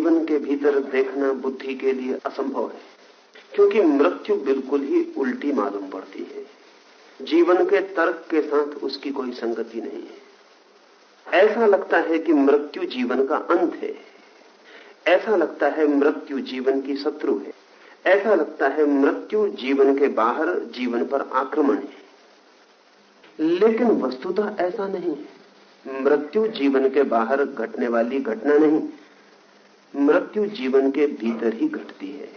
जीवन के भीतर देखना बुद्धि के लिए असंभव है, क्योंकि मृत्यु बिल्कुल ही उल्टी मालूम पड़ती है। जीवन के तर्क के साथ उसकी कोई संगति नहीं है। ऐसा लगता है कि मृत्यु जीवन का अंत है, ऐसा लगता है मृत्यु जीवन की शत्रु है, ऐसा लगता है मृत्यु जीवन के बाहर जीवन पर आक्रमण है। लेकिन वस्तुतः ऐसा नहीं है। मृत्यु जीवन के बाहर घटने वाली घटना नहीं, मृत्यु जीवन के भीतर ही घटती है।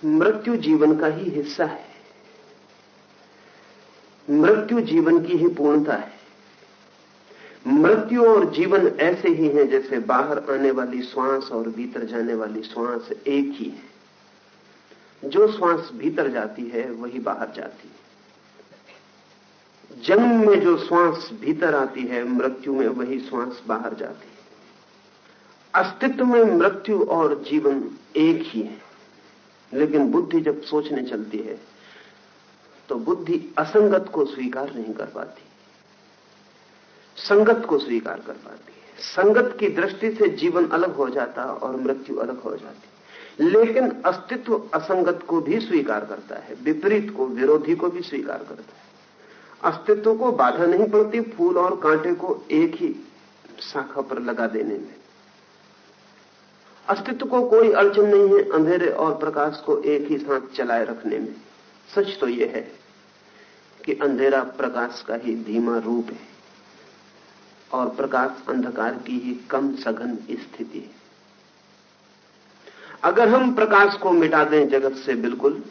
मृत्यु जीवन का ही हिस्सा है, मृत्यु जीवन की ही पूर्णता है। मृत्यु और जीवन ऐसे ही हैं जैसे बाहर आने वाली श्वास और भीतर जाने वाली श्वास एक ही है। जो श्वास भीतर जाती है वही बाहर जाती है। जन्म में जो श्वास भीतर आती है, मृत्यु में वही श्वास बाहर जाती है। अस्तित्व में मृत्यु और जीवन एक ही है। लेकिन बुद्धि जब सोचने चलती है तो बुद्धि असंगत को स्वीकार नहीं कर पाती, संगत को स्वीकार कर पाती है। संगत की दृष्टि से जीवन अलग हो जाता और मृत्यु अलग हो जाती, लेकिन अस्तित्व असंगत को भी स्वीकार करता है, विपरीत को, विरोधी को भी स्वीकार करता है। अस्तित्व को बाधा नहीं पड़ती फूल और कांटे को एक ही शाखा पर लगा देने में। अस्तित्व को कोई अड़चन नहीं है अंधेरे और प्रकाश को एक ही साथ चलाए रखने में। सच तो यह है कि अंधेरा प्रकाश का ही धीमा रूप है और प्रकाश अंधकार की ही कम सघन स्थिति है। अगर हम प्रकाश को मिटा दें जगत से बिल्कुल,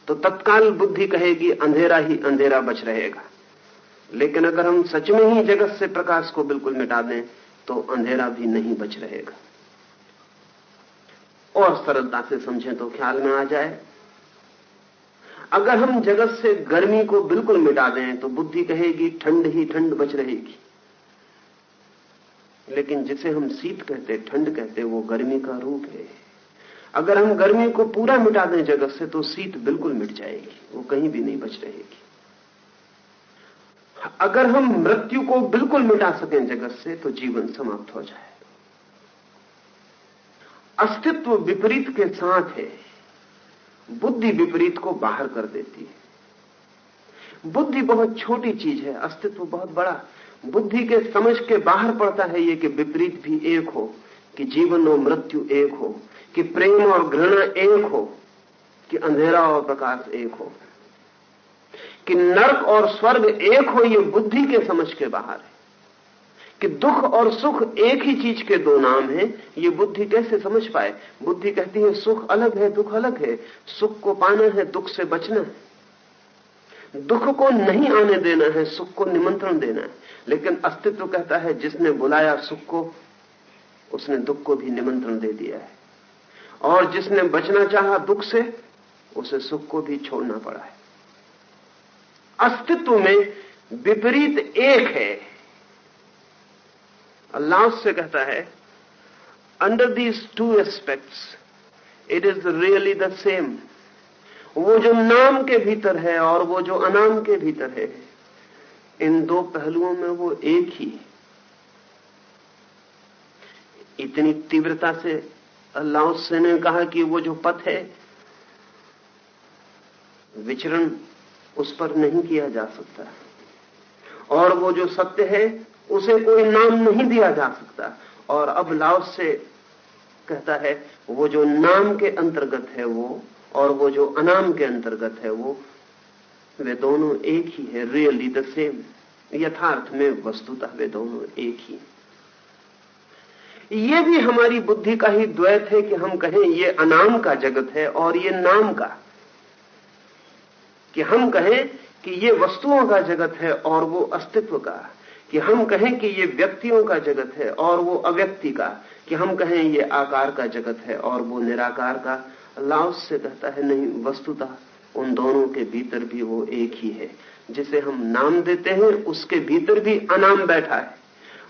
तो तत्काल बुद्धि कहेगी अंधेरा ही अंधेरा बच रहेगा। लेकिन अगर हम सच में ही जगत से प्रकाश को बिल्कुल मिटा दें तो अंधेरा भी नहीं बच रहेगा। और सरलता से समझें तो ख्याल में आ जाए, अगर हम जगत से गर्मी को बिल्कुल मिटा दें तो बुद्धि कहेगी ठंड ही ठंड बच रहेगी। लेकिन जिसे हम शीत कहते, ठंड कहते, वो गर्मी का रूप है। अगर हम गर्मी को पूरा मिटा दें जगत से तो शीत बिल्कुल मिट जाएगी, वो कहीं भी नहीं बच रहेगी। अगर हम मृत्यु को बिल्कुल मिटा सकें जगत से तो जीवन समाप्त हो जाए। अस्तित्व विपरीत के साथ है, बुद्धि विपरीत को बाहर कर देती है। बुद्धि बहुत छोटी चीज है, अस्तित्व बहुत बड़ा। बुद्धि के समझ के बाहर पड़ता है ये कि विपरीत भी एक हो, कि जीवन और मृत्यु एक हो, कि प्रेम और घृणा एक हो, कि अंधेरा और प्रकाश एक हो, कि नरक और स्वर्ग एक हो। ये बुद्धि के समझ के बाहर है। कि दुख और सुख एक ही चीज के दो नाम हैं, ये बुद्धि कैसे समझ पाए? बुद्धि कहती है सुख अलग है, दुख अलग है। सुख को पाना है, दुख से बचना है। दुख को नहीं आने देना है, सुख को निमंत्रण देना है। लेकिन अस्तित्व कहता है जिसने बुलाया सुख को, उसने दुख को भी निमंत्रण दे दिया है। और जिसने बचना चाहा दुख से, उसे सुख को भी छोड़ना पड़ा है। अस्तित्व में विपरीत एक है। अल्लाह से कहता है under these two aspects it is really the same. वो जो नाम के भीतर है और वो जो अनाम के भीतर है, इन दो पहलुओं में वो एक ही। इतनी तीव्रता से अल्लाह से ने कहा कि वो जो पथ है, विचरण उस पर नहीं किया जा सकता, और वो जो सत्य है उसे कोई नाम नहीं दिया जा सकता। और अब लाओस से कहता है वो जो नाम के अंतर्गत है वो, और वो जो अनाम के अंतर्गत है वो, वे दोनों एक ही है, रियली द सेम। यथार्थ में वस्तुतः वे दोनों एक ही। ये भी हमारी बुद्धि का ही द्वैत है कि हम कहें ये अनाम का जगत है और ये नाम का, कि हम कहें कि ये वस्तुओं का जगत है और वो अस्तित्व का, कि हम कहें कि ये व्यक्तियों का जगत है और वो अव्यक्ति का, कि हम कहें ये आकार का जगत है और वो निराकार का। लाओस से कहता है नहीं, वस्तुतः उन दोनों के भीतर भी वो एक ही है। जिसे हम नाम देते हैं उसके भीतर भी अनाम बैठा है,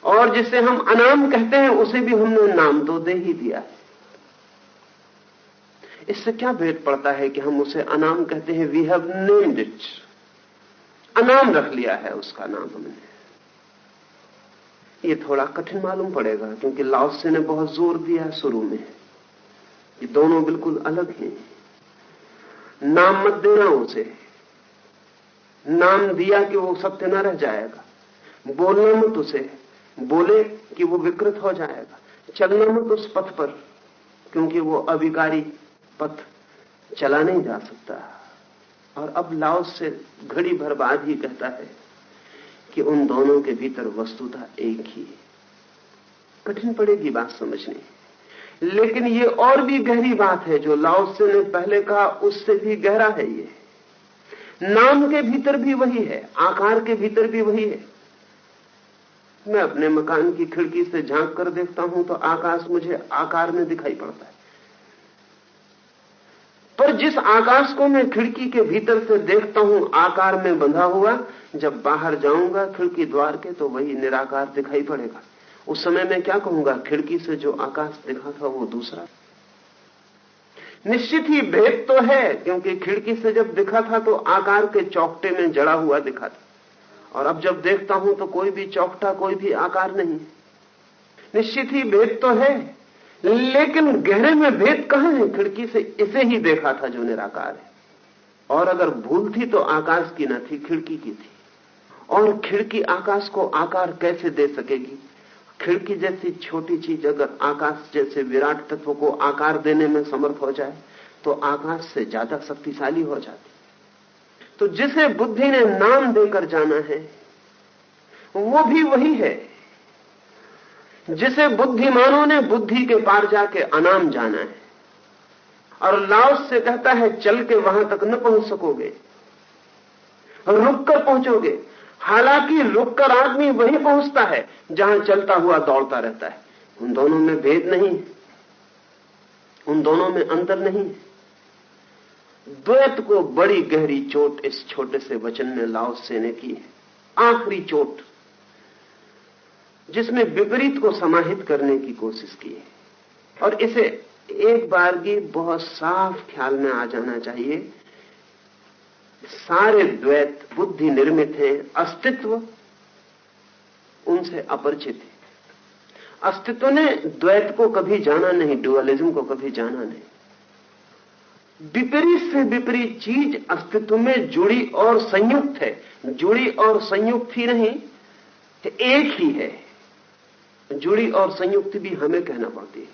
और जिसे हम अनाम कहते हैं उसे भी हमने नाम तो दे ही दिया है। इससे क्या भेद पड़ता है कि हम उसे अनाम कहते हैं? वी हैव नेम्ड इट, अनाम रख लिया है उसका नाम हमने। ये थोड़ा कठिन मालूम पड़ेगा, क्योंकि लाओ त्से ने बहुत जोर दिया शुरू में, ये दोनों बिल्कुल अलग हैं। नाम मत देना उसे, नाम दिया कि वो सत्य न रह जाएगा। बोलना मत उसे, बोले कि वो विकृत हो जाएगा। चलना मत उस पथ पर, क्योंकि वो अविकारी पथ चला नहीं जा सकता। और अब लाओ से घड़ी भर बाद ही कहता है कि उन दोनों के भीतर वस्तुतः एक ही है। कठिन पड़ेगी बात समझनी, लेकिन ये और भी गहरी बात है। जो लाओ त्से ने पहले कहा उससे भी गहरा है ये। नाम के भीतर भी वही है, आकार के भीतर भी वही है। मैं अपने मकान की खिड़की से झांक कर देखता हूं तो आकाश मुझे आकार में दिखाई पड़ता है, पर जिस आकाश को मैं खिड़की के भीतर से देखता हूं आकार में बंधा हुआ, जब बाहर जाऊंगा खिड़की द्वार के तो वही निराकार दिखाई पड़ेगा। उस समय मैं क्या कहूंगा, खिड़की से जो आकाश दिखा था वो दूसरा। निश्चित ही भेद तो है, क्योंकि खिड़की से जब दिखा था तो आकार के चौकटे में जड़ा हुआ दिखा था, और अब जब देखता हूं तो कोई भी चौकटा, कोई भी आकार नहीं। निश्चित ही भेद तो है, लेकिन गहरे में भेद कहां है? खिड़की से इसे ही देखा था जो निराकार है, और अगर भूल थी तो आकाश की न थी, खिड़की की थी। और खिड़की आकाश को आकार कैसे दे सकेगी? खिड़की जैसी छोटी चीज अगर आकाश जैसे विराट तत्व को आकार देने में समर्थ हो जाए तो आकाश से ज्यादा शक्तिशाली हो जाती। तो जिसे बुद्धि ने नाम देकर जाना है वो भी वही है जिसे बुद्धिमानों ने बुद्धि के पार जाके अनाम जाना है। और लाओ से कहता है चल के वहां तक न पहुंच सकोगे, रुक कर पहुंचोगे। हालांकि रुककर आदमी वहीं पहुंचता है जहां चलता हुआ दौड़ता रहता है। उन दोनों में भेद नहीं, उन दोनों में अंतर नहीं। द्वैत को बड़ी गहरी चोट इस छोटे से वचन में लाओ त्से ने की है, आखिरी चोट, जिसमें विपरीत को समाहित करने की कोशिश की है। और इसे एक बार की बहुत साफ ख्याल में आ जाना चाहिए, सारे द्वैत बुद्धि निर्मित हैं, अस्तित्व उनसे अपरिचित है। अस्तित्व ने द्वैत को कभी जाना नहीं, डुअलिज्म को कभी जाना नहीं। विपरीत से विपरीत चीज अस्तित्व में जुड़ी और संयुक्त है, जुड़ी और संयुक्त ही नहीं, एक ही है। जुड़ी और संयुक्त भी हमें कहना पड़ती है,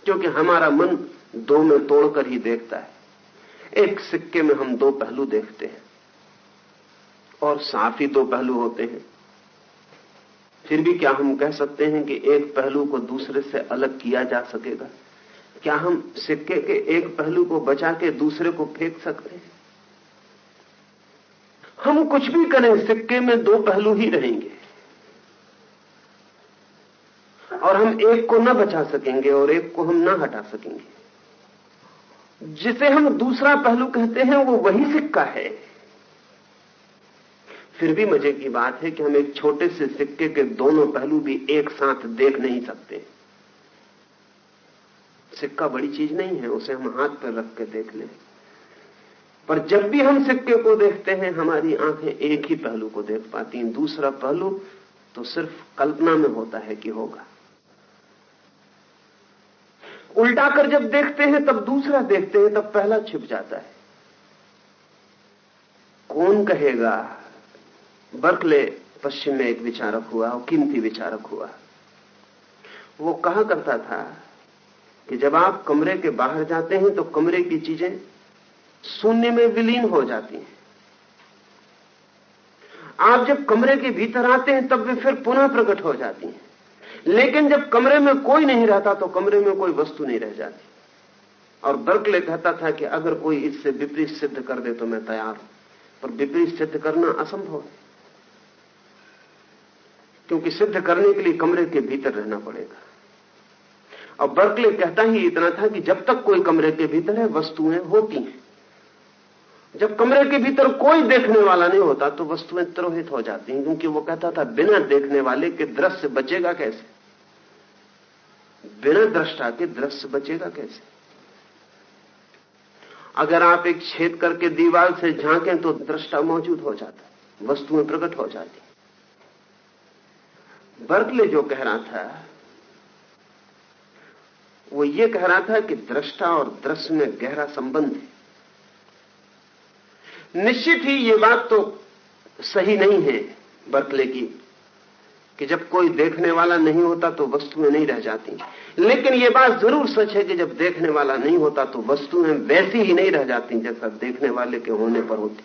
क्योंकि हमारा मन दो में तोड़कर ही देखता है। एक सिक्के में हम दो पहलू देखते हैं, और साफ ही दो पहलू होते हैं। फिर भी क्या हम कह सकते हैं कि एक पहलू को दूसरे से अलग किया जा सकेगा? क्या हम सिक्के के एक पहलू को बचा के दूसरे को फेंक सकते हैं? हम कुछ भी करें, सिक्के में दो पहलू ही रहेंगे, और हम एक को न बचा सकेंगे और एक को हम न हटा सकेंगे। जिसे हम दूसरा पहलू कहते हैं वो वही सिक्का है। फिर भी मजे की बात है कि हम एक छोटे से सिक्के के दोनों पहलू भी एक साथ देख नहीं सकते। सिक्का बड़ी चीज नहीं है, उसे हम हाथ पर रख के देख लें, पर जब भी हम सिक्के को देखते हैं हमारी आंखें एक ही पहलू को देख पाती हैं। दूसरा पहलू तो सिर्फ कल्पना में होता है कि होगा। उल्टा कर जब देखते हैं तब दूसरा देखते हैं, तब पहला छिप जाता है। कौन कहेगा? बर्कले पश्चिम में एक विचारक हुआ, और कीमती विचारक हुआ। वो कहा करता था कि जब आप कमरे के बाहर जाते हैं तो कमरे की चीजें शून्य में विलीन हो जाती हैं। आप जब कमरे के भीतर आते हैं तब वे फिर पुनः प्रकट हो जाती हैं। लेकिन जब कमरे में कोई नहीं रहता तो कमरे में कोई वस्तु नहीं रह जाती। और बर्कले कहता था कि अगर कोई इससे विपरीत सिद्ध कर दे तो मैं तैयार हूं, पर विपरीत सिद्ध करना असंभव है, क्योंकि सिद्ध करने के लिए कमरे के भीतर रहना पड़ेगा। और बर्कले कहता ही इतना था कि जब तक कोई कमरे के भीतर है वस्तुएं होती हैं। जब कमरे के भीतर कोई देखने वाला नहीं होता तो वस्तुएं तिरोहित हो जाती हैं, क्योंकि वो कहता था बिना देखने वाले के दृश्य बचेगा कैसे, बिना दृष्टा के दृश्य बचेगा कैसे। अगर आप एक छेद करके दीवार से झांकें तो दृष्टा मौजूद हो जाता है, वस्तुएं प्रकट हो जाती। बर्कले जो कह रहा था वो ये कह रहा था कि दृष्टा और दृश्य में गहरा संबंध है। निश्चित ही ये बात तो सही नहीं है बर्कले की कि जब कोई देखने वाला नहीं होता तो वस्तुएं नहीं रह जाती, लेकिन ये बात जरूर सच है कि जब देखने वाला नहीं होता तो वस्तुएं वैसी ही नहीं रह जाती जैसा देखने वाले के होने पर होती।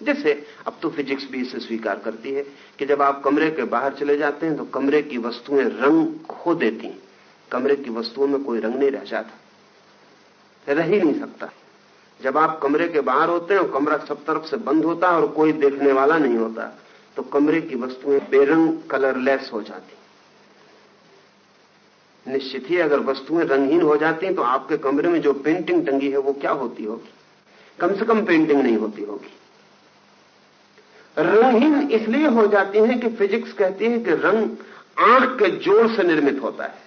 जैसे अब तो फिजिक्स भी इसे स्वीकार करती है कि जब आप कमरे के बाहर चले जाते हैं तो कमरे की वस्तुएं रंग खो देती हैं, कमरे की वस्तुओं में कोई रंग नहीं रह जाता, रह ही नहीं सकता। जब आप कमरे के बाहर होते हैं और कमरा सब तरफ से बंद होता है और कोई देखने वाला नहीं होता तो कमरे की वस्तुएं बेरंग कलरलेस हो जाती। निश्चित ही अगर वस्तुएं रंगहीन हो जाती हैं तो आपके कमरे में जो पेंटिंग टंगी है वो क्या होती होगी? कम से कम पेंटिंग नहीं होती होगी। रंगहीन इसलिए हो जाती हैं कि फिजिक्स कहती है कि रंग आंख के जोर से निर्मित होता है।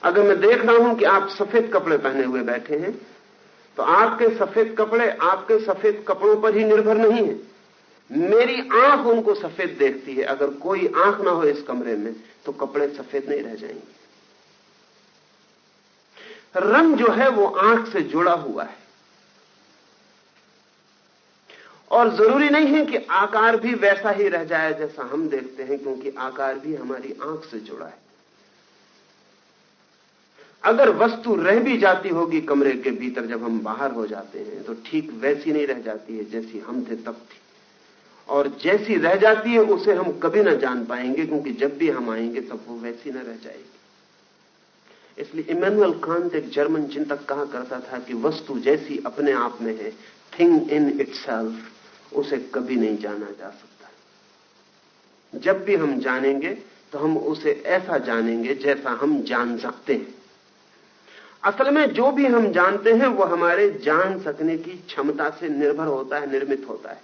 अगर मैं देख रहा हूं कि आप सफेद कपड़े पहने हुए बैठे हैं तो आपके सफेद कपड़े आपके सफेद कपड़ों पर ही निर्भर नहीं है, मेरी आंख उनको सफेद देखती है। अगर कोई आंख ना हो इस कमरे में तो कपड़े सफेद नहीं रह जाएंगे। रंग जो है वो आंख से जुड़ा हुआ है और जरूरी नहीं है कि आकार भी वैसा ही रह जाए जैसा हम देखते हैं, क्योंकि आकार भी हमारी आंख से जुड़ा है। अगर वस्तु रह भी जाती होगी कमरे के भीतर जब हम बाहर हो जाते हैं तो ठीक वैसी नहीं रह जाती है जैसी हम थे तब थी, और जैसी रह जाती है उसे हम कभी ना जान पाएंगे, क्योंकि जब भी हम आएंगे तब वो वैसी ना रह जाएगी। इसलिए इमैनुअल कांट एक जर्मन चिंतक कहा करता था कि वस्तु जैसी अपने आप में है, थिंग इन इटसेल्फ, उसे कभी नहीं जाना जा सकता। जब भी हम जानेंगे तो हम उसे ऐसा जानेंगे जैसा हम जान सकते हैं। असल में जो भी हम जानते हैं वो हमारे जान सकने की क्षमता से निर्भर होता है, निर्मित होता है।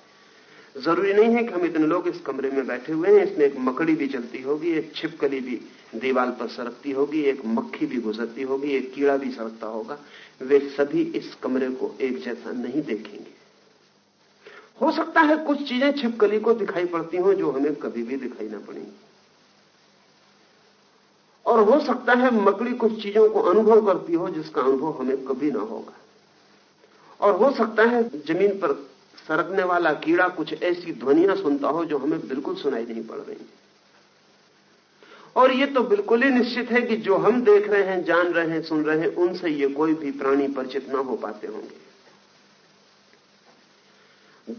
जरूरी नहीं है कि हम इतने लोग इस कमरे में बैठे हुए हैं, इसमें एक मकड़ी भी चलती होगी, एक छिपकली भी दीवार पर सरकती होगी, एक मक्खी भी गुजरती होगी, एक कीड़ा भी सरकता होगा, वे सभी इस कमरे को एक जैसा नहीं देखेंगे। हो सकता है कुछ चीजें छिपकली को दिखाई पड़ती हों जो हमें कभी भी दिखाई ना पड़ेंगी, और हो सकता है मकड़ी कुछ चीजों को अनुभव करती हो जिसका अनुभव हमें कभी ना होगा, और हो सकता है जमीन पर सरकने वाला कीड़ा कुछ ऐसी ध्वनियां सुनता हो जो हमें बिल्कुल सुनाई नहीं पड़ रही। और ये तो बिल्कुल ही निश्चित है कि जो हम देख रहे हैं, जान रहे हैं, सुन रहे हैं, उनसे ये कोई भी प्राणी परिचित ना हो पाते होंगे।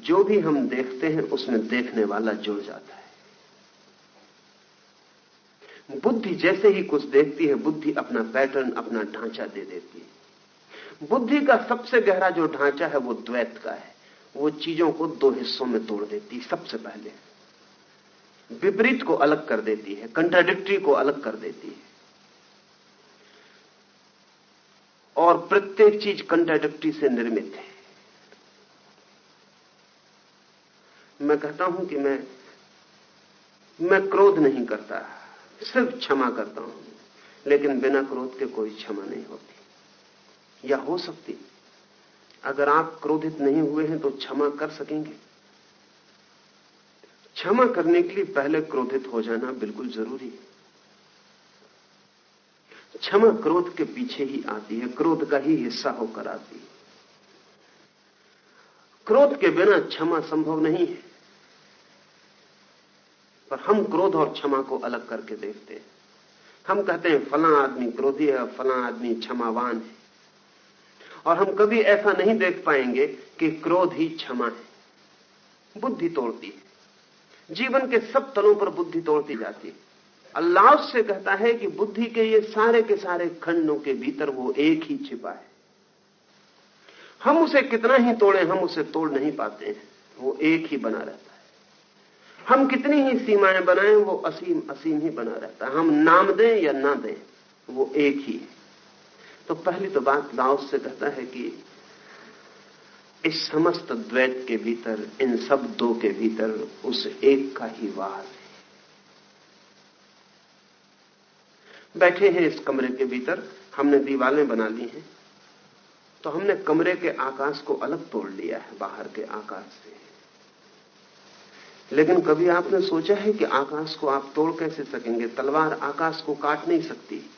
जो भी हम देखते हैं उसमें देखने वाला जुड़ जाता है। बुद्धि जैसे ही कुछ देखती है, बुद्धि अपना पैटर्न, अपना ढांचा दे देती है। बुद्धि का सबसे गहरा जो ढांचा है वो द्वैत का है। वो चीजों को दो हिस्सों में तोड़ देती है। सबसे पहले विपरीत को अलग कर देती है, कंट्राडिक्टरी को अलग कर देती है, और प्रत्येक चीज कंट्राडिक्टरी से निर्मित है। मैं कहता हूं कि मैं क्रोध नहीं करता, सिर्फ क्षमा करता हूं, लेकिन बिना क्रोध के कोई क्षमा नहीं होती, या हो सकती। अगर आप क्रोधित नहीं हुए हैं तो क्षमा कर सकेंगे? क्षमा करने के लिए पहले क्रोधित हो जाना बिल्कुल जरूरी है। क्षमा क्रोध के पीछे ही आती है, क्रोध का ही हिस्सा होकर आती है। क्रोध के बिना क्षमा संभव नहीं है, पर हम क्रोध और क्षमा को अलग करके देखते हैं। हम कहते हैं फलां आदमी क्रोधी है, फलां आदमी क्षमावान है, और हम कभी ऐसा नहीं देख पाएंगे कि क्रोध ही क्षमा है। बुद्धि तोड़ती है, जीवन के सब तलों पर बुद्धि तोड़ती जाती है। अल्लाह से कहता है कि बुद्धि के ये सारे के सारे खंडों के भीतर वो एक ही छिपा है। हम उसे कितना ही तोड़े, हम उसे तोड़ नहीं पाते हैं, वो एक ही बना रहता है। हम कितनी ही सीमाएं बनाएं, वो असीम असीम ही बना रहता है। हम नाम दें या ना दें, वो एक ही है। तो पहली तो बात लाओस से कहता है कि इस समस्त द्वैत के भीतर, इन सब दो के भीतर उस एक का ही वास है। बैठे हैं इस कमरे के भीतर, हमने दीवारें बना ली हैं, तो हमने कमरे के आकाश को अलग तोड़ लिया है बाहर के आकाश से, लेकिन कभी आपने सोचा है कि आकाश को आप तोड़ कैसे सकेंगे? तलवार आकाश को काट नहीं सकती,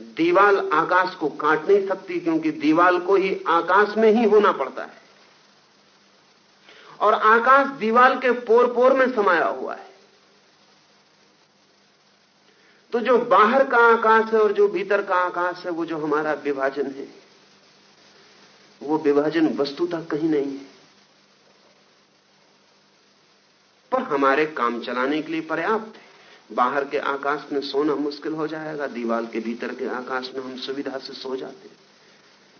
दीवाल आकाश को काट नहीं सकती, क्योंकि दीवाल को ही आकाश में ही होना पड़ता है, और आकाश दीवाल के पोर पोर में समाया हुआ है। तो जो बाहर का आकाश है और जो भीतर का आकाश है, वो जो हमारा विभाजन है, वो विभाजन वस्तुतः कहीं नहीं है, पर हमारे काम चलाने के लिए पर्याप्त है। बाहर के आकाश में सोना मुश्किल हो जाएगा, दीवार के भीतर के आकाश में हम सुविधा से सो जाते हैं।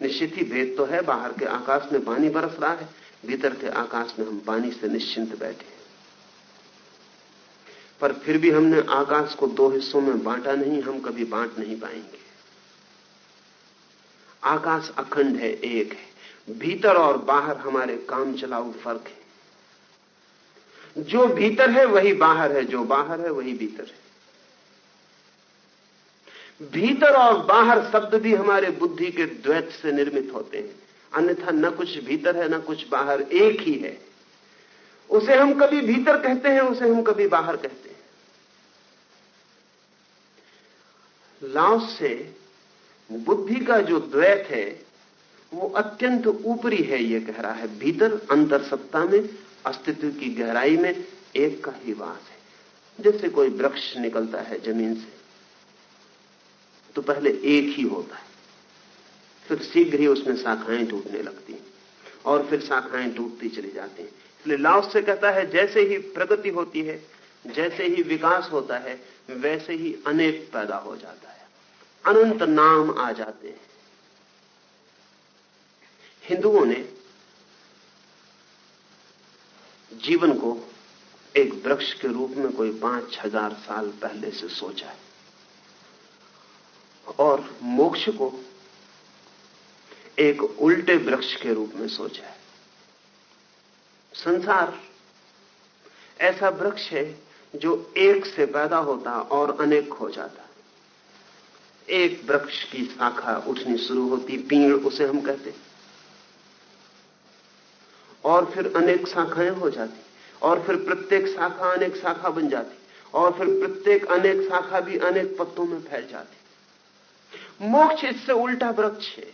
निश्चित ही भेद तो है, बाहर के आकाश में पानी बरस रहा है, भीतर के आकाश में हम पानी से निश्चिंत बैठे हैं। पर फिर भी हमने आकाश को दो हिस्सों में बांटा नहीं, हम कभी बांट नहीं पाएंगे। आकाश अखंड है, एक है। भीतर और बाहर हमारे काम चलाऊ फर्क है। जो भीतर है वही बाहर है, जो बाहर है वही भीतर है। भीतर और बाहर शब्द भी हमारे बुद्धि के द्वैत से निर्मित होते हैं, अन्यथा न कुछ भीतर है न कुछ बाहर, एक ही है। उसे हम कभी भीतर कहते हैं, उसे हम कभी बाहर कहते हैं। लाओस से बुद्धि का जो द्वैत है वो अत्यंत ऊपरी है, ये कह रहा है। भीतर अंतर सत्ता में, अस्तित्व की गहराई में एक का ही वास है। जैसे कोई वृक्ष निकलता है जमीन से तो पहले एक ही होता है, फिर शीघ्र ही उसमें शाखाएं टूटने लगती हैं और फिर शाखाएं टूटती चली जाती हैं। इसलिए लाओस से कहता है, जैसे ही प्रगति होती है, जैसे ही विकास होता है, वैसे ही अनेक पैदा हो जाता है, अनंत नाम आ जाते हैं। हिंदुओं ने जीवन को एक वृक्ष के रूप में कोई 5000 साल पहले से सोचा है, और मोक्ष को एक उल्टे वृक्ष के रूप में सोचा है। संसार ऐसा वृक्ष है जो एक से पैदा होता और अनेक हो जाता। एक वृक्ष की शाखा उठनी शुरू होती, पीड़ उसे हम कहते, और फिर अनेक शाखाएं हो जाती, और फिर प्रत्येक शाखा अनेक शाखा बन जाती, और फिर प्रत्येक अनेक शाखा भी अनेक पत्तों में फैल जाती। मोक्ष इससे उल्टा वृक्ष है,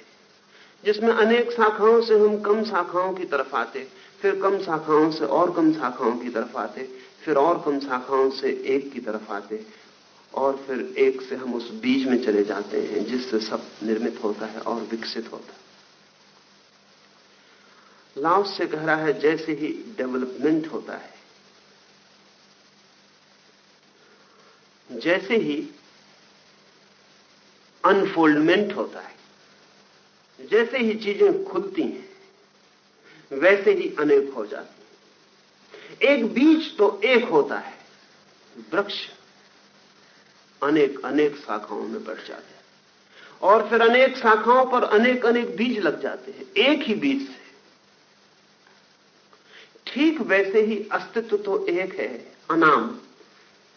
जिसमें अनेक शाखाओं से हम कम शाखाओं की तरफ आते, फिर कम शाखाओं से और कम शाखाओं की तरफ आते, फिर और कम शाखाओं से एक की तरफ आते, और फिर एक से हम उस बीज में चले जाते हैं जिससे सब निर्मित होता है और विकसित होता है। लाओस से कह रहा है, जैसे ही डेवलपमेंट होता है, जैसे ही अनफोल्डमेंट होता है, जैसे ही चीजें खुलती हैं, वैसे ही अनेक हो जाती हैं। एक बीज तो एक होता है, वृक्ष अनेक अनेक शाखाओं में बढ़ जाता है, और फिर अनेक शाखाओं पर अनेक अनेक बीज लग जाते हैं एक ही बीज से। ठीक वैसे ही अस्तित्व तो एक है, अनाम,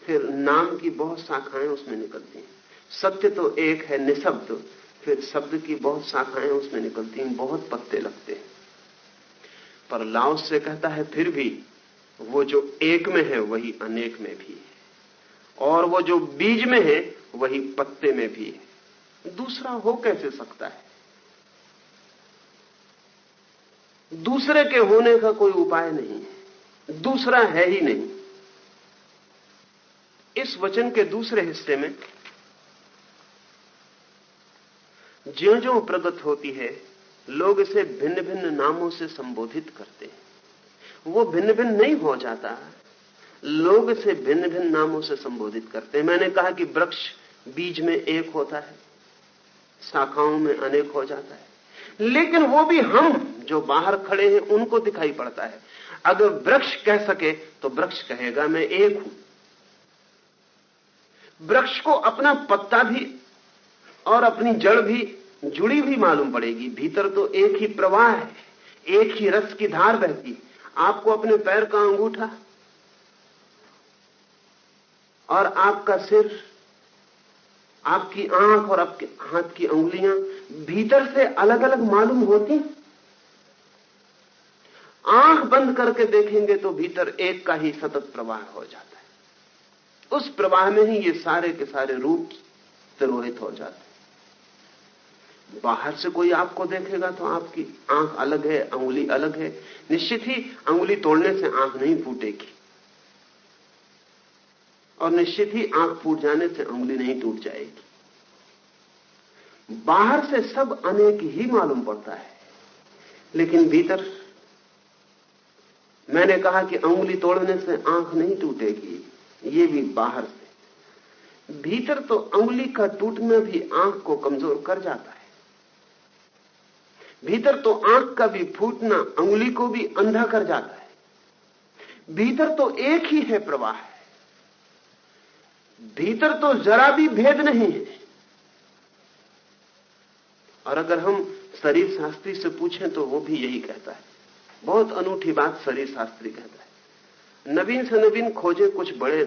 फिर नाम की बहुत शाखाएं उसमें निकलती हैं। सत्य तो एक है, निशब्द, फिर शब्द की बहुत शाखाएं उसमें निकलती हैं, बहुत पत्ते लगते हैं। पर लाओस से कहता है, फिर भी वो जो एक में है वही अनेक में भी है, और वो जो बीज में है वही पत्ते में भी है। दूसरा हो कैसे सकता है? दूसरे के होने का कोई उपाय नहीं है, दूसरा है ही नहीं। इस वचन के दूसरे हिस्से में ज्यों-ज्यों प्रगति होती है, लोग इसे भिन्न भिन्न नामों से संबोधित करते हैं। वो भिन्न भिन्न नहीं हो जाता, लोग इसे भिन्न भिन्न नामों से संबोधित करते हैं। मैंने कहा कि वृक्ष बीज में एक होता है, शाखाओं में अनेक हो जाता है, लेकिन वो भी हम जो बाहर खड़े हैं उनको दिखाई पड़ता है। अगर वृक्ष कह सके तो वृक्ष कहेगा मैं एक हूं। वृक्ष को अपना पत्ता भी और अपनी जड़ भी जुड़ी हुई मालूम पड़ेगी। भीतर तो एक ही प्रवाह है, एक ही रस की धार बहती। आपको अपने पैर का अंगूठा और आपका सिर, आपकी आंख और आपके हाथ की उंगलियां भीतर से अलग अलग मालूम होती। आंख आंख बंद करके देखेंगे तो भीतर एक का ही सतत प्रवाह हो जाता है। उस प्रवाह में ही ये सारे के सारे रूप तिरोहित हो जाते हैं। बाहर से कोई आपको देखेगा तो आपकी आंख अलग है, अंगुली अलग है। निश्चित ही अंगुली तोड़ने से आंख नहीं फूटेगी, और निश्चित ही आंख फूट जाने से अंगुली नहीं टूट जाएगी। बाहर से सब अनेक ही मालूम पड़ता है, लेकिन भीतर, मैंने कहा कि अंगुली तोड़ने से आंख नहीं टूटेगी, ये भी बाहर से। भीतर तो अंगुली का टूटना भी आंख को कमजोर कर जाता है। भीतर तो आंख का भी फूटना अंगुली को भी अंधा कर जाता है। भीतर तो एक ही है प्रवाह है, भीतर तो जरा भी भेद नहीं है। और अगर हम शरीर शास्त्री से पूछें तो वो भी यही कहता है। बहुत अनूठी बात शरीर शास्त्री कहता है। नवीन से नवीन खोजें कुछ बड़े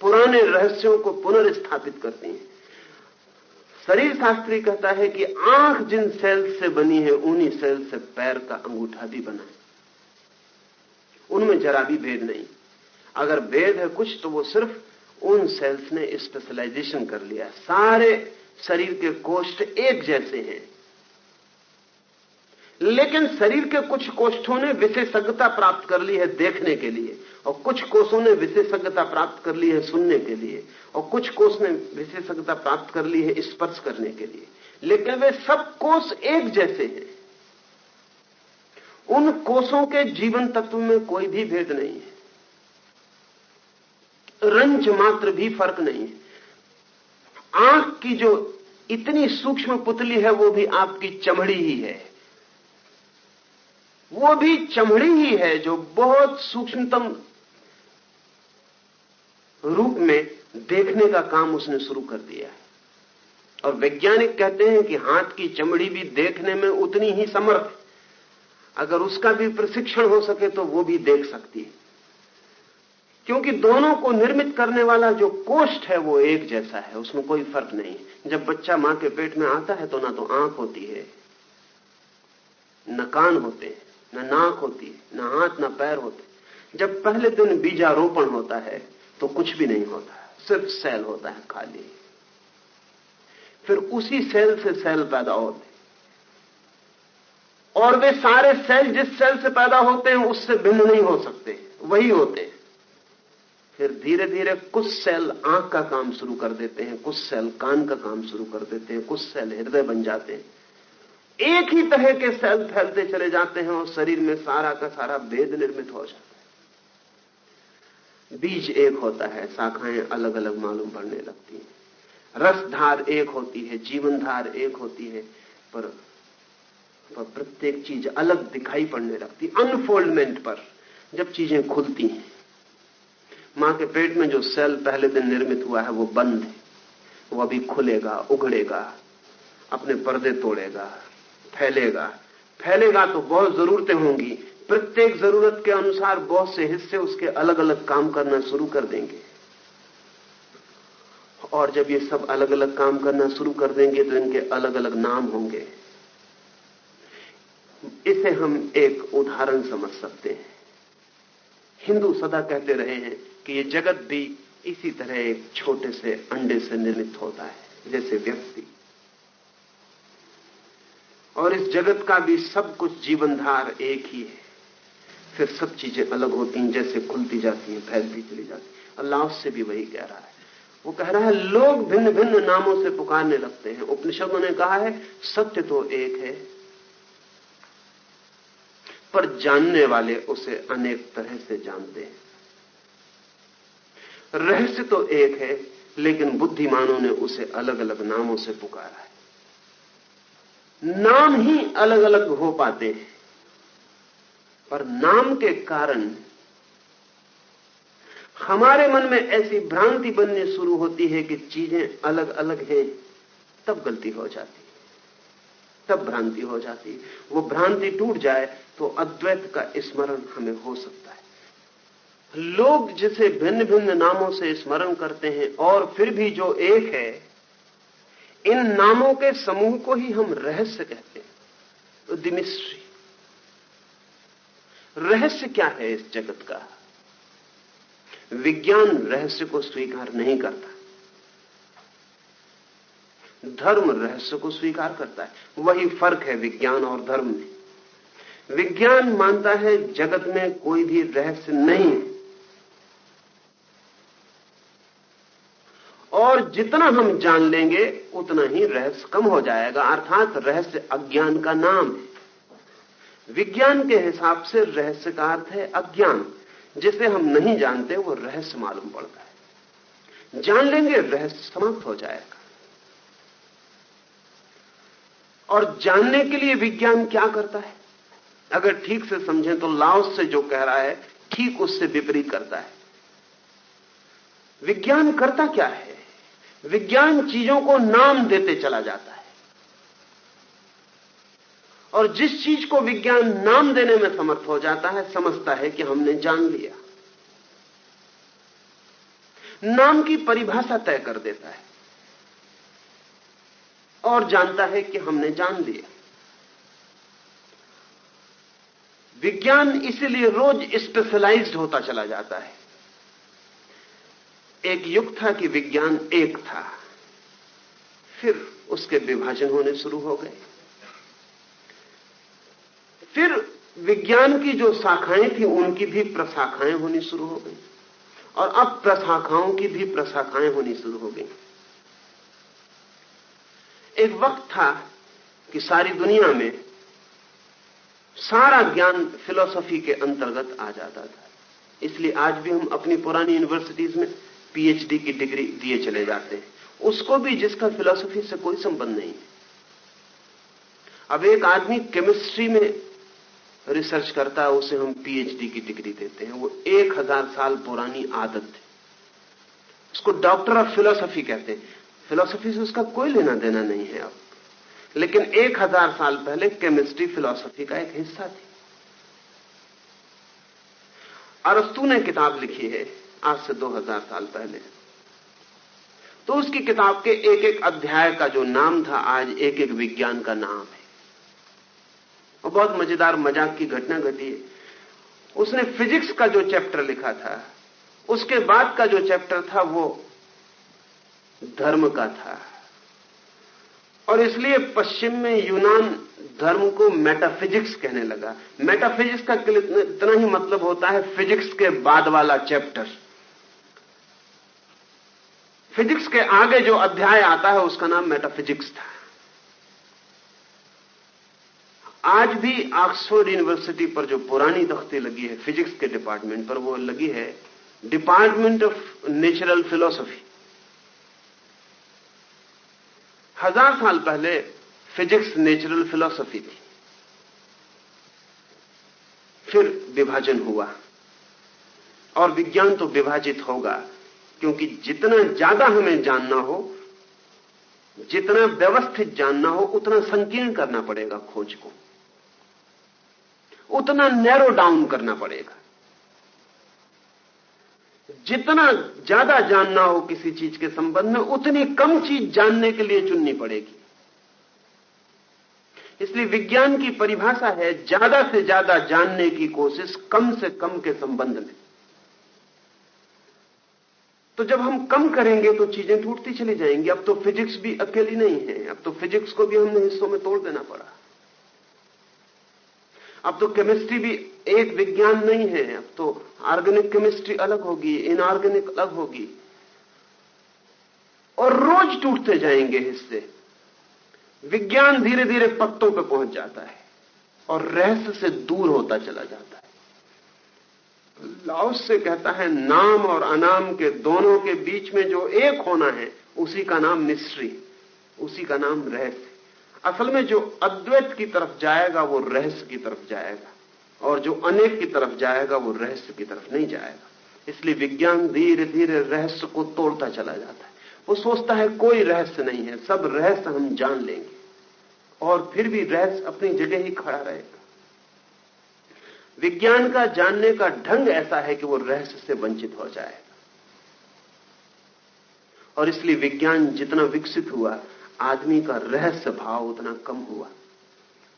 पुराने रहस्यों को पुनर्स्थापित करती हैं। शरीर शास्त्री कहता है कि आंख जिन सेल से बनी है उन्हीं सेल से पैर का अंगूठा भी बना है, उनमें जरा भी भेद नहीं। अगर भेद है कुछ तो वो सिर्फ उन सेल्स ने स्पेशलाइजेशन कर लिया। सारे शरीर के कोष्ठ एक जैसे हैं, लेकिन शरीर के कुछ कोष्ठों ने विशेषज्ञता प्राप्त कर ली है देखने के लिए, और कुछ कोषों ने विशेषज्ञता प्राप्त कर ली है सुनने के लिए, और कुछ कोष ने विशेषज्ञता प्राप्त कर ली है स्पर्श करने के लिए। लेकिन वे सब कोष एक जैसे हैं। उन कोषों के जीवन तत्व में कोई भी भेद नहीं है, रंच मात्र भी फर्क नहीं है। आंख की जो इतनी सूक्ष्म पुतली है वो भी आपकी चमड़ी ही है, वो भी चमड़ी ही है जो बहुत सूक्ष्मतम रूप में देखने का काम उसने शुरू कर दिया है। और वैज्ञानिक कहते हैं कि हाथ की चमड़ी भी देखने में उतनी ही समर्थ है। अगर उसका भी प्रशिक्षण हो सके तो वो भी देख सकती है, क्योंकि दोनों को निर्मित करने वाला जो कोष्ठ है वो एक जैसा है, उसमें कोई फर्क नहीं है। जब बच्चा मां के पेट में आता है तो ना तो आंख होती है, न कान होते हैं, न नाक होती है, न हाथ न पैर होते। जब पहले दिन बीजारोपण होता है तो कुछ भी नहीं होता, सिर्फ सेल होता है खाली। फिर उसी सेल से सेल पैदा होते, और वे सारे सेल जिस सेल से पैदा होते हैं उससे भिन्न नहीं हो सकते, वही होते हैं। फिर धीरे धीरे कुछ सेल आंख का काम शुरू कर देते हैं, कुछ सेल कान का काम शुरू कर देते हैं, कुछ सेल हृदय बन जाते हैं। एक ही तरह के सेल फैलते चले जाते हैं और शरीर में सारा का सारा भेद निर्मित हो जाता है। बीज एक होता है, शाखाएं अलग अलग मालूम पड़ने लगती हैं। रसधार एक होती है, जीवनधार एक होती है, पर प्रत्येक चीज अलग दिखाई पड़ने लगती। अनफोल्डमेंट पर जब चीजें खुलती हैं, मां के पेट में जो सेल पहले दिन निर्मित हुआ है वो बंद है, वो अभी खुलेगा, उघड़ेगा, अपने पर्दे तोड़ेगा, फैलेगा। फैलेगा तो बहुत जरूरतें होंगी, प्रत्येक जरूरत के अनुसार बहुत से हिस्से उसके अलग अलग काम करना शुरू कर देंगे। और जब ये सब अलग अलग काम करना शुरू कर देंगे तो इनके अलग अलग नाम होंगे। इसे हम एक उदाहरण समझ सकते हैं। हिंदू सदा कहते रहे हैं कि ये जगत भी इसी तरह एक छोटे से अंडे से निर्मित होता है, जैसे व्यक्ति। और इस जगत का भी सब कुछ जीवनधार एक ही है। फिर सब चीजें अलग होती हैं, जैसे खुलती जाती हैं, फैलती चली जाती हैं। अल्लाह से भी वही कह रहा है। वो कह रहा है लोग भिन्न भिन्न नामों से पुकारने लगते हैं। उपनिषदों ने कहा है सत्य तो एक है, पर जानने वाले उसे अनेक तरह से जानते हैं। रहस्य तो एक है, लेकिन बुद्धिमानों ने उसे अलग अलग नामों से पुकारा है। नाम ही अलग अलग हो पाते हैं, पर नाम के कारण हमारे मन में ऐसी भ्रांति बननी शुरू होती है कि चीजें अलग अलग हैं, तब गलती हो जाती है, तब भ्रांति हो जाती है। वो भ्रांति टूट जाए तो अद्वैत का स्मरण हमें हो सकता है। लोग जिसे भिन्न भिन्न नामों से स्मरण करते हैं और फिर भी जो एक है, इन नामों के समूह को ही हम रहस्य कहते हैं, द मिस्ट्री। रहस्य क्या है इस जगत का? विज्ञान रहस्य को स्वीकार नहीं करता, धर्म रहस्य को स्वीकार करता है। वही फर्क है विज्ञान और धर्म में। विज्ञान मानता है जगत में कोई भी रहस्य नहीं है, और जितना हम जान लेंगे उतना ही रहस्य कम हो जाएगा, अर्थात रहस्य अज्ञान का नाम है। विज्ञान के हिसाब से रहस्य का अर्थ है अज्ञान। जिसे हम नहीं जानते वो रहस्य मालूम पड़ता है। जान लेंगे रहस्य समाप्त हो जाएगा। और जानने के लिए विज्ञान क्या करता है? अगर ठीक से समझें तो लाओस से जो कह रहा है ठीक उससे विपरीत करता है। विज्ञान करता क्या है? विज्ञान चीजों को नाम देते चला जाता है, और जिस चीज को विज्ञान नाम देने में समर्थ हो जाता है समझता है कि हमने जान लिया। नाम की परिभाषा तय कर देता है और जानता है कि हमने जान लिया। विज्ञान इसलिए रोज स्पेशलाइज्ड होता चला जाता है। एक युग था कि विज्ञान एक था, फिर उसके विभाजन होने शुरू हो गए। फिर विज्ञान की जो शाखाएं थी उनकी भी प्रशाखाएं होनी शुरू हो गई, और अब प्रशाखाओं की भी प्रशाखाएं होनी शुरू हो गई। एक वक्त था कि सारी दुनिया में सारा ज्ञान फिलॉसफी के अंतर्गत आ जाता था। इसलिए आज भी हम अपनी पुरानी यूनिवर्सिटीज में पीएचडी की डिग्री दिए चले जाते हैं, उसको भी जिसका फिलॉसफी से कोई संबंध नहीं है। अब एक आदमी केमिस्ट्री में रिसर्च करता है, उसे हम पीएचडी की डिग्री देते हैं। वो 1000 साल पुरानी आदत है, उसको डॉक्टर ऑफ फिलॉसफी कहते हैं। फिलॉसफी से उसका कोई लेना देना नहीं है अब, लेकिन 1000 साल पहले केमिस्ट्री फिलॉसफी का एक हिस्सा थी। अरस्तू ने किताब लिखी है आज से 2000 साल पहले, तो उसकी किताब के एक एक अध्याय का जो नाम था आज एक एक विज्ञान का नाम है। और बहुत मजेदार मजाक की घटना घटी है। उसने फिजिक्स का जो चैप्टर लिखा था, उसके बाद का जो चैप्टर था वो धर्म का था, और इसलिए पश्चिम में यूनान धर्म को मेटाफिजिक्स कहने लगा। मेटाफिजिक्स का इतना ही मतलब होता है फिजिक्स के बाद वाला चैप्टर। फिजिक्स के आगे जो अध्याय आता है उसका नाम मेटाफिजिक्स था। आज भी ऑक्सफोर्ड यूनिवर्सिटी पर जो पुरानी तख्ती लगी है फिजिक्स के डिपार्टमेंट पर, वो लगी है डिपार्टमेंट ऑफ नेचुरल फिलॉसफी। 1000 साल पहले फिजिक्स नेचुरल फिलॉसफी थी, फिर विभाजन हुआ, और विज्ञान तो विभाजित होगा, क्योंकि जितना ज्यादा हमें जानना हो, जितना व्यवस्थित जानना हो, उतना संकीर्ण करना पड़ेगा खोज को, उतना नैरो डाउन करना पड़ेगा। जितना ज्यादा जानना हो किसी चीज के संबंध में, उतनी कम चीज जानने के लिए चुननी पड़ेगी। इसलिए विज्ञान की परिभाषा है ज्यादा से ज्यादा जानने की कोशिश कम से कम के संबंध में। तो जब हम कम करेंगे तो चीजें टूटती चली जाएंगी। अब तो फिजिक्स भी अकेली नहीं है, अब तो फिजिक्स को भी हमने हिस्सों में तोड़ देना पड़ा। अब तो केमिस्ट्री भी एक विज्ञान नहीं है, अब तो ऑर्गेनिक केमिस्ट्री अलग होगी, इनऑर्गेनिक अलग होगी, और रोज टूटते जाएंगे हिस्से। विज्ञान धीरे धीरे पत्तों पे पहुंच जाता है और रहस्य से दूर होता चला जाता है। लाओस से कहता है नाम और अनाम के दोनों के बीच में जो एक होना है उसी का नाम मिस्ट्री, उसी का नाम रहस्य। असल में जो अद्वैत की तरफ जाएगा वो रहस्य की तरफ जाएगा, और जो अनेक की तरफ जाएगा वो रहस्य की तरफ नहीं जाएगा। इसलिए विज्ञान धीरे धीरे रहस्य को तोड़ता चला जाता है। वो सोचता है कोई रहस्य नहीं है, सब रहस्य हम जान लेंगे, और फिर भी रहस्य अपनी जगह ही खड़ा रहेगा। विज्ञान का जानने का ढंग ऐसा है कि वो रहस्य से वंचित हो जाएगा, और इसलिए विज्ञान जितना विकसित हुआ, आदमी का रहस्य भाव उतना कम हुआ।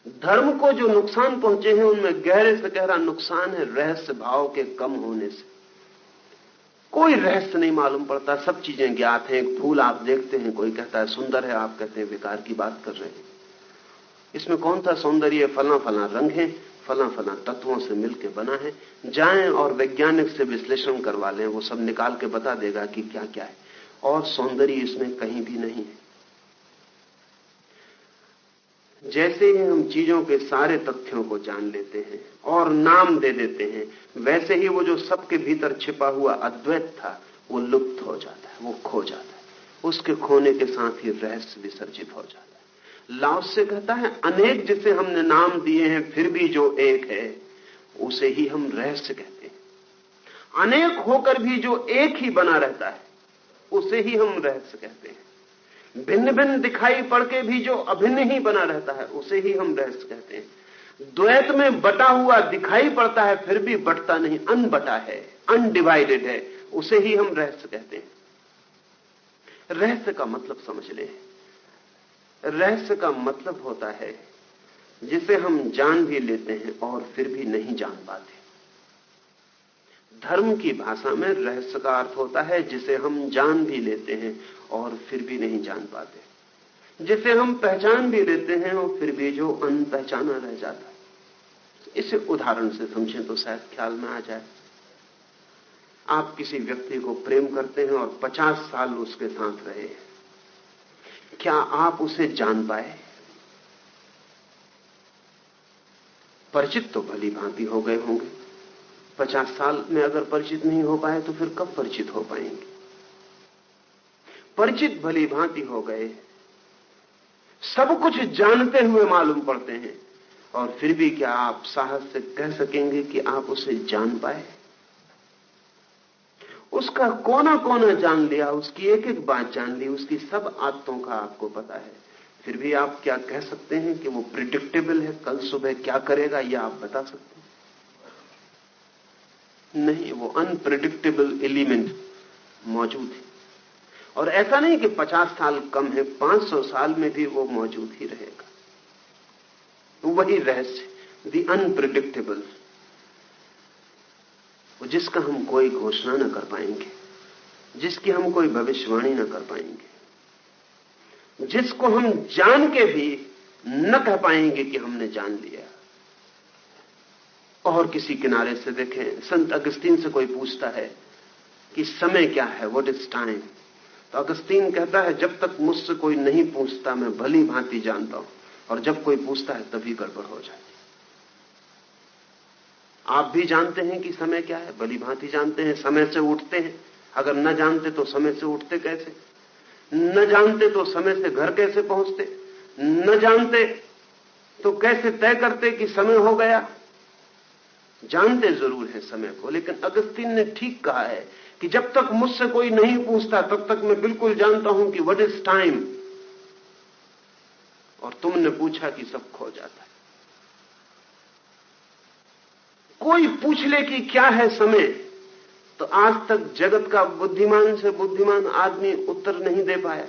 धर्म को जो नुकसान पहुंचे हैं उनमें गहरे से गहरा नुकसान है रहस्य भाव के कम होने से। कोई रहस्य नहीं मालूम पड़ता, सब चीजें ज्ञात हैं। एक फूल आप देखते हैं, कोई कहता है सुंदर है, आप कहते हैं विकार की बात कर रहे हैं। इसमें कौन सा सौंदर्य? फला फला रंग है, फला फला तत्वों से मिलकर बना है। जाएं और वैज्ञानिक से विश्लेषण करवा लें, वो सब निकाल के बता देगा कि क्या क्या है। और सौंदर्य इसमें कहीं भी नहीं है। जैसे ही हम चीजों के सारे तथ्यों को जान लेते हैं और नाम दे देते हैं, वैसे ही वो जो सबके भीतर छिपा हुआ अद्वैत था वो लुप्त हो जाता है, वो खो जाता है। उसके खोने के साथ ही रहस्य विसर्जित हो जाता है। लाओ से कहता है अनेक जिसे हमने नाम दिए हैं फिर भी जो एक है उसे ही हम रहस्य कहते हैं। अनेक होकर भी जो एक ही बना रहता है उसे ही हम रहस्य कहते हैं। भिन्न भिन्न दिखाई पड़ के भी जो अभिन्न ही बना रहता है उसे ही हम रहस्य कहते हैं। द्वैत में बटा हुआ दिखाई पड़ता है फिर भी बटता नहीं, अनबटा है, अनडिवाइडेड है, उसे ही हम रहस्य कहते हैं। रहस्य का मतलब समझ लें। रहस्य का मतलब होता है जिसे हम जान भी लेते हैं और फिर भी नहीं जान पाते। धर्म की भाषा में रहस्य का अर्थ होता है जिसे हम जान भी लेते हैं और फिर भी नहीं जान पाते, जिसे हम पहचान भी लेते हैं और फिर भी जो अनपहचाना रह जाता है। इसे उदाहरण से समझें तो शायद ख्याल में आ जाए। आप किसी व्यक्ति को प्रेम करते हैं और 50 साल उसके साथ रहे, क्या आप उसे जान पाए? परिचित तो भली भांति हो गए होंगे। 50 साल में अगर परिचित नहीं हो पाए तो फिर कब परिचित हो पाएंगे? परिचित भली भांति हो गए, सब कुछ जानते हुए मालूम पड़ते हैं, और फिर भी क्या आप साहस से कह सकेंगे कि आप उसे जान पाए? उसका कोना कोना जान लिया, उसकी एक एक बात जान ली, उसकी सब आदतों का आपको पता है, फिर भी आप क्या कह सकते हैं कि वो प्रिडिक्टेबल है, कल सुबह क्या करेगा यह आप बता सकते हैं? नहीं, वो अनप्रिडिक्टेबल एलिमेंट मौजूद है। और ऐसा नहीं कि 50 साल कम है, 500 साल में भी वो मौजूद ही रहेगा। वही रहस्य, द अनप्रिडिक्टेबल, जिसका हम कोई घोषणा न कर पाएंगे, जिसकी हम कोई भविष्यवाणी न कर पाएंगे, जिसको हम जान के भी न कह पाएंगे कि हमने जान लिया। और किसी किनारे से देखें, संत अगस्तीन से कोई पूछता है कि समय क्या है, व्हाट इज टाइम, तो अगस्तीन कहता है जब तक मुझसे कोई नहीं पूछता मैं भली भांति जानता हूं, और जब कोई पूछता है तभी गड़बड़ हो जाती। आप भी जानते हैं कि समय क्या है, भली भांति जानते हैं, समय से उठते हैं। अगर न जानते तो समय से उठते कैसे? न जानते तो समय से घर कैसे पहुंचते? न जानते तो कैसे तय करते कि समय हो गया? जानते जरूर है समय को, लेकिन अगस्तीन ने ठीक कहा है कि जब तक मुझसे कोई नहीं पूछता तब तक मैं बिल्कुल जानता हूं कि व्हाट इज टाइम, और तुमने पूछा कि सब खो जाता है। कोई पूछ ले कि क्या है समय, तो आज तक जगत का बुद्धिमान से बुद्धिमान आदमी उत्तर नहीं दे पाया,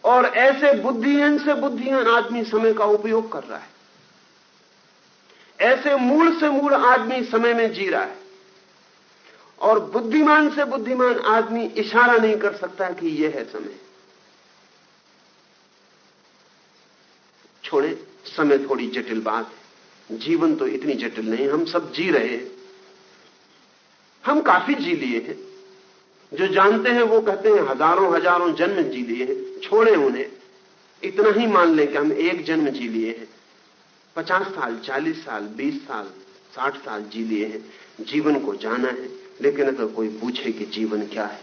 और ऐसे बुद्धिहीन से बुद्धिहीन आदमी समय का उपयोग कर रहा है। ऐसे मूल से मूल आदमी समय में जी रहा है, और बुद्धिमान से बुद्धिमान आदमी इशारा नहीं कर सकता कि यह है समय। छोड़े, समय थोड़ी जटिल बात है, जीवन तो इतनी जटिल नहीं। हम सब जी रहे हैं, हम काफी जी लिए हैं। जो जानते हैं वो कहते हैं हजारों हजारों जन्म जी लिए हैं। छोड़े उन्हें, इतना ही मान लें कि हम एक जन्म जी लिए हैं, 50 साल, 40 साल, 20 साल, 60 साल जी लिए हैं। जीवन को जाना है, लेकिन अगर कोई पूछे कि जीवन क्या है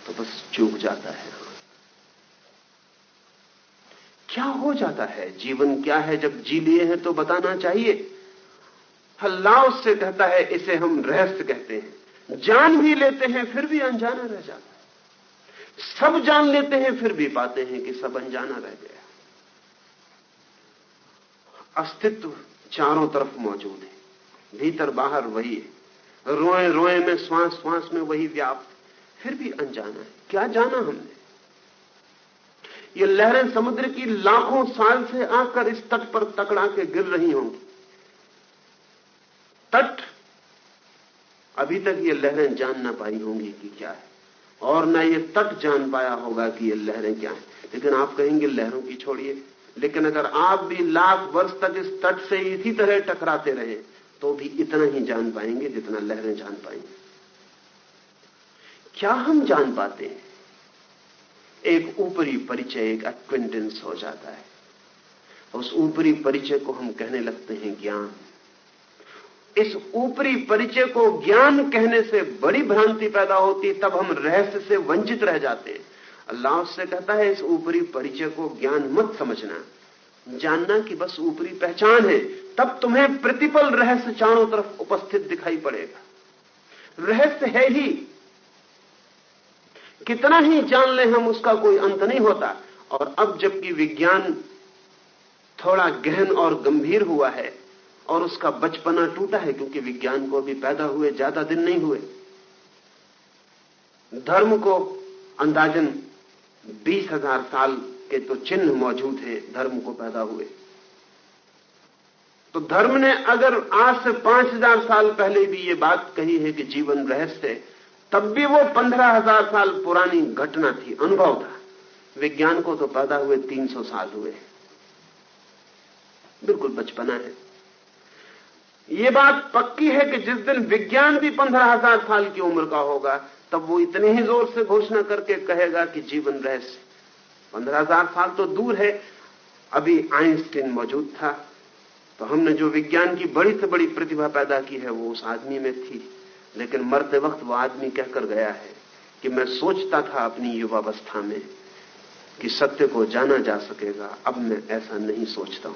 तो बस चूक जाता है। क्या हो जाता है? जीवन क्या है? जब जी लिए हैं तो बताना चाहिए। अल्लाह उससे कहता है इसे हम रहस्य कहते हैं। जान भी लेते हैं फिर भी अनजाना रह जाता है। सब जान लेते हैं फिर भी पाते हैं कि सब अनजाना रह गया। अस्तित्व चारों तरफ मौजूद है, भीतर बाहर वही है, रोए रोए में, श्वास श्वास में वही व्याप्त, फिर भी अनजाना है। क्या जाना हमने? ये लहरें समुद्र की लाखों साल से आकर इस तट पर तकड़ा के गिर रही होंगी। तट अभी तक ये लहरें जान ना पाई होंगी कि क्या है, और ना ये तट जान पाया होगा कि ये लहरें क्या हैं। लेकिन आप कहेंगे लहरों की छोड़िए, लेकिन अगर आप भी लाख वर्ष तक इस तट से इसी तरह टकराते रहे तो भी इतना ही जान पाएंगे जितना लहरें जान पाएंगे। क्या हम जान पाते हैं? एक ऊपरी परिचय, एक एक्वेंटेंस हो जाता है। उस ऊपरी परिचय को हम कहने लगते हैं ज्ञान। इस ऊपरी परिचय को ज्ञान कहने से बड़ी भ्रांति पैदा होती, तब हम रहस्य से वंचित रह जाते हैं। अल्लाह उससे कहता है इस ऊपरी परिचय को ज्ञान मत समझना, जानना कि बस ऊपरी पहचान है, तब तुम्हें प्रतिपल रहस्य चारों तरफ उपस्थित दिखाई पड़ेगा। रहस्य है ही, कितना ही जान ले हम उसका कोई अंत नहीं होता। और अब जबकि विज्ञान थोड़ा गहन और गंभीर हुआ है और उसका बचपना टूटा है, क्योंकि विज्ञान को भी पैदा हुए ज्यादा दिन नहीं हुए, धर्म को अंदाजन 20,000 साल के तो चिन्ह मौजूद हैं धर्म को पैदा हुए। तो धर्म ने अगर आज से 5,000 साल पहले भी ये बात कही है कि जीवन रहस्य है, तब भी वो 15,000 साल पुरानी घटना थी, अनुभव था। विज्ञान को तो पैदा हुए 300 साल हुए, बिल्कुल बचपना है। ये बात पक्की है कि जिस दिन विज्ञान भी 15,000 साल की उम्र का होगा, तब वो इतने ही जोर से घोषणा करके कहेगा कि जीवन रहस्य। 15,000 साल तो दूर है, अभी आइंस्टीन मौजूद था, तो हमने जो विज्ञान की बड़ी से बड़ी प्रतिभा पैदा की है वो उस आदमी में थी। लेकिन मरते वक्त वो आदमी कहकर गया है कि मैं सोचता था अपनी युवावस्था में कि सत्य को जाना जा सकेगा, अब मैं ऐसा नहीं सोचता हूं।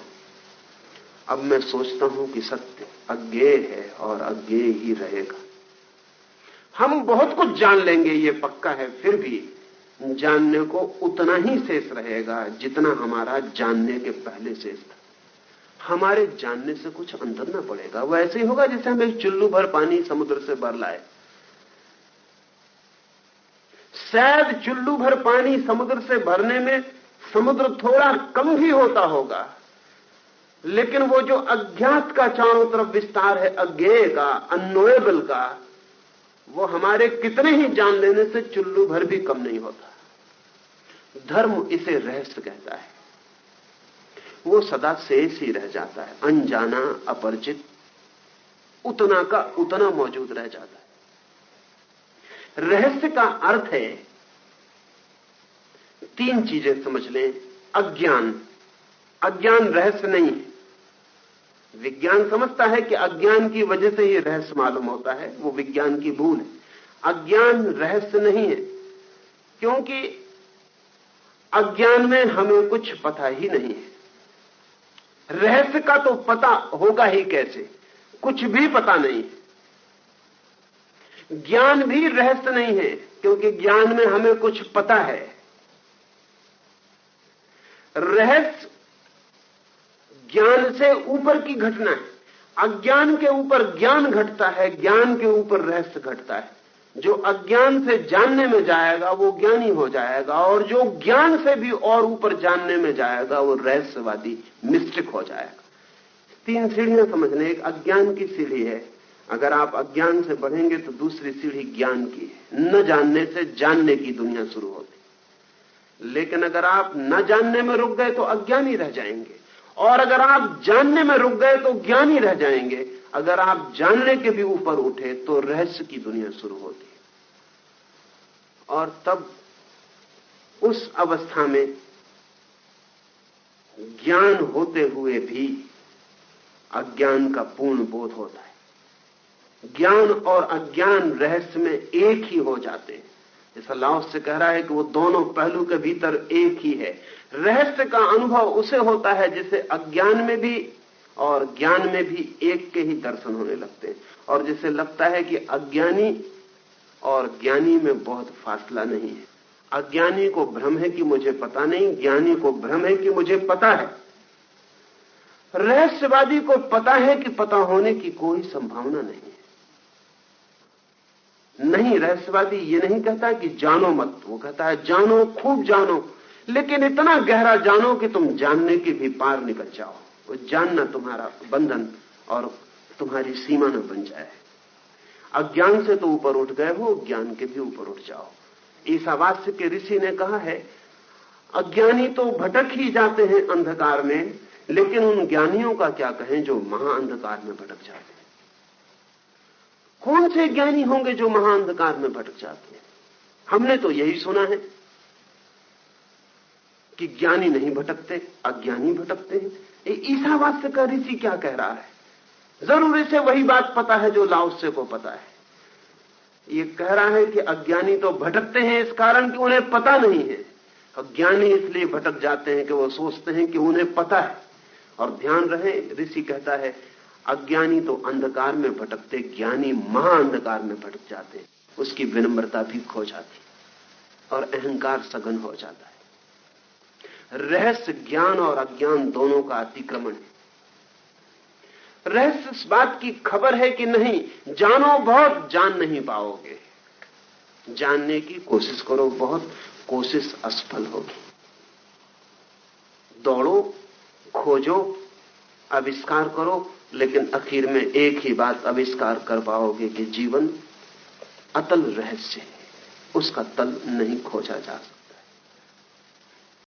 अब मैं सोचता हूं कि सत्य अज्ञेय है और अज्ञेय ही रहेगा। हम बहुत कुछ जान लेंगे, ये पक्का है, फिर भी जानने को उतना ही शेष रहेगा जितना हमारा जानने के पहले शेष था। हमारे जानने से कुछ अंतर ना पड़ेगा। वो ऐसे ही होगा जैसे हम एक चुल्लू भर पानी समुद्र से भर लाए। शायद चुल्लू भर पानी समुद्र से भरने में समुद्र थोड़ा कम भी होता होगा, लेकिन वो जो अज्ञात का चारों तरफ विस्तार है, अज्ञेय का, अननोएबल का, वो हमारे कितने ही जान लेने से चुल्लू भर भी कम नहीं होता। धर्म इसे रहस्य कहता है। वो सदा शेष ही रह जाता है, अनजाना, अपरिचित, उतना का उतना मौजूद रह जाता है। रहस्य का अर्थ है, 3 चीजें समझ लें। अज्ञान, अज्ञान रहस्य नहीं है। विज्ञान समझता है कि अज्ञान की वजह से ही रहस्य मालूम होता है, वो विज्ञान की भूल है। अज्ञान रहस्य नहीं है, क्योंकि अज्ञान में हमें कुछ पता ही नहीं है। रहस्य का तो पता होगा ही कैसे, कुछ भी पता नहीं। ज्ञान भी रहस्य नहीं है, क्योंकि ज्ञान में हमें कुछ पता है। रहस्य ज्ञान से ऊपर की घटना है। अज्ञान के ऊपर ज्ञान घटता है, ज्ञान के ऊपर रहस्य घटता है। जो अज्ञान से जानने में जाएगा वो ज्ञानी हो जाएगा, और जो ज्ञान से भी और ऊपर जानने में जाएगा वो रहस्यवादी, मिस्टिक हो जाएगा। 3 सीढ़ियां समझ लें। एक अज्ञान की सीढ़ी है, अगर आप अज्ञान से बढ़ेंगे तो दूसरी सीढ़ी ज्ञान की है। न जानने से जानने की दुनिया शुरू होती। लेकिन अगर आप न जानने में रुक गए तो अज्ञानी रह जाएंगे, और अगर आप जानने में रुक गए तो ज्ञानी रह जाएंगे। अगर आप जानने के भी ऊपर उठे तो रहस्य की दुनिया शुरू होती है। और तब उस अवस्था में ज्ञान होते हुए भी अज्ञान का पूर्ण बोध होता है। ज्ञान और अज्ञान रहस्य में एक ही हो जाते हैं। जैसा लाओस से कह रहा है कि वो दोनों पहलू के भीतर एक ही है। रहस्य का अनुभव उसे होता है जिसे अज्ञान में भी और ज्ञान में भी एक के ही दर्शन होने लगते हैं, और जिसे लगता है कि अज्ञानी और ज्ञानी में बहुत फासला नहीं है। अज्ञानी को भ्रम है कि मुझे पता नहीं, ज्ञानी को भ्रम है कि मुझे पता है। रहस्यवादी को पता है कि पता होने की कोई संभावना नहीं है। नहीं, रहस्यवादी ये नहीं कहता कि जानो मत, वो कहता है जानो, खूब जानो, लेकिन इतना गहरा जानो कि तुम जानने के भी पार निकल जाओ। वो जानना तुम्हारा बंधन और तुम्हारी सीमा न बन जाए। अज्ञान से तो ऊपर उठ गए हो, ज्ञान के भी ऊपर उठ जाओ। ईसावास्य के ऋषि ने कहा है, अज्ञानी तो भटक ही जाते हैं अंधकार में, लेकिन उन ज्ञानियों का क्या कहें जो महाअंधकार में भटक जाते हैं। कौन से ज्ञानी होंगे जो महाअंधकार में भटक जाते हैं? हमने तो यही सुना है कि ज्ञानी नहीं भटकते, अज्ञानी भटकते हैं। ईसावास्य का ऋषि क्या कह रहा है? जरूर इसे वही बात पता है जो लाओ त्से को पता है। ये कह रहा है कि अज्ञानी तो भटकते हैं इस कारण कि उन्हें पता नहीं है, अज्ञानी इसलिए भटक जाते हैं कि वो सोचते हैं कि उन्हें पता है। और ध्यान रहे, ऋषि कहता है अज्ञानी तो अंधकार में भटकते, ज्ञानी महाअंधकार में भटक जाते हैं। उसकी विनम्रता भी खो जाती और अहंकार सघन हो जाता है। रहस्य ज्ञान और अज्ञान दोनों का अतिक्रमण है। रहस्य इस बात की खबर है कि नहीं, जानो बहुत, जान नहीं पाओगे। जानने की कोशिश करो बहुत, कोशिश असफल होगी। दौड़ो, खोजो, आविष्कार करो, लेकिन आखिर में एक ही बात आविष्कार कर पाओगे कि जीवन अतल रहस्य है, उसका तल नहीं खोजा जा सकता।